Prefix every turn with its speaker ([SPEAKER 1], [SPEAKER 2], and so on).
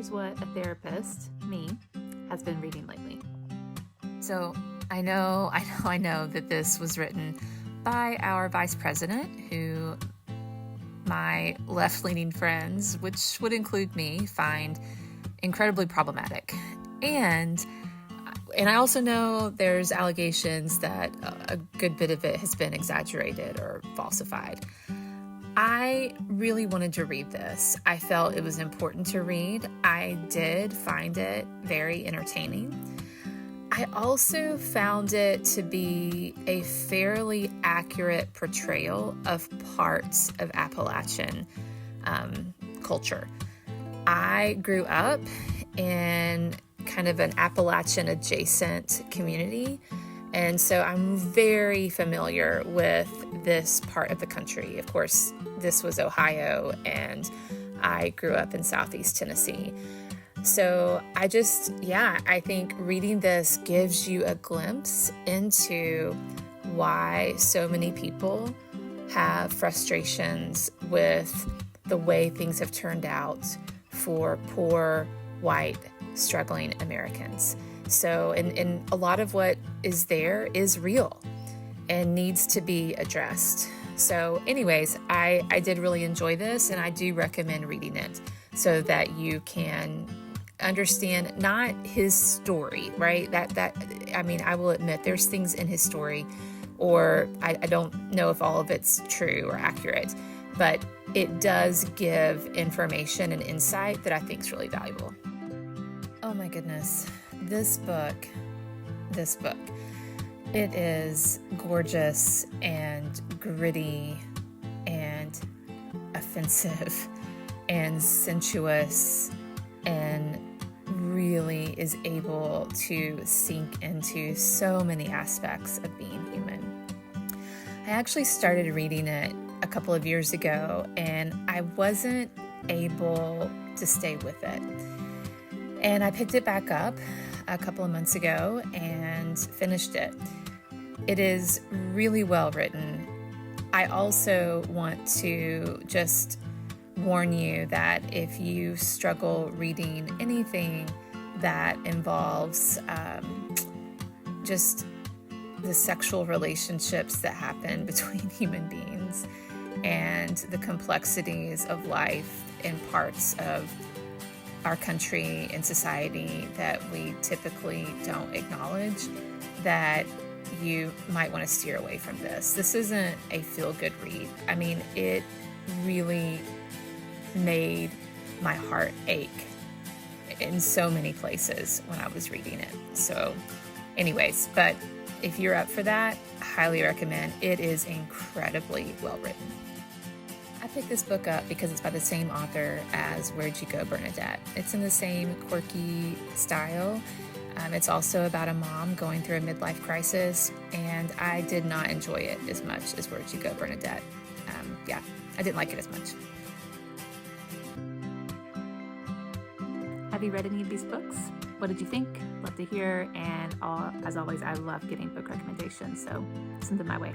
[SPEAKER 1] here's what a therapist, me, has been reading lately. So I know that this was written by our vice president, who my left-leaning friends, which would include me, find incredibly problematic. And I also know there's allegations that a good bit of it has been exaggerated or falsified. I really wanted to read this. I felt it was important to read. I did find it very entertaining. I also found it to be a fairly accurate portrayal of parts of Appalachian culture. I grew up in kind of an Appalachian adjacent community, and so I'm very familiar with this part of the country. Of course, this was Ohio, and I grew up in Southeast Tennessee. So I think reading this gives you a glimpse into why so many people have frustrations with the way things have turned out for poor, white, struggling Americans. So, and a lot of what is there is real and needs to be addressed. So anyways, I did really enjoy this, and I do recommend reading it so that you can understand not his story, right? I will admit there's things in his story, or I don't know if all of it's true or accurate, but it does give information and insight that I think is really valuable. Oh my goodness, this book, it is gorgeous and gritty and offensive and sensuous, and really is able to sink into so many aspects of being human. I actually started reading it a couple of years ago, and I wasn't able to stay with it. And I picked it back up a couple of months ago and finished it. It is really well written. I also want to just warn you that if you struggle reading anything that involves just the sexual relationships that happen between human beings and the complexities of life in parts of our country and society that we typically don't acknowledge, that you might want to steer away from this. This isn't a feel-good read. I mean, it really made my heart ache in so many places when I was reading it. So anyways, but if you're up for that, I highly recommend. It is incredibly well written. I picked this book up because it's by the same author as Where'd You Go, Bernadette? It's in the same quirky style. It's also about a mom going through a midlife crisis, and I did not enjoy it as much as Where'd You Go, Bernadette? I didn't like it as much. Have you read any of these books? What did you think? Love to hear. And as always, I love getting book recommendations, so send them my way.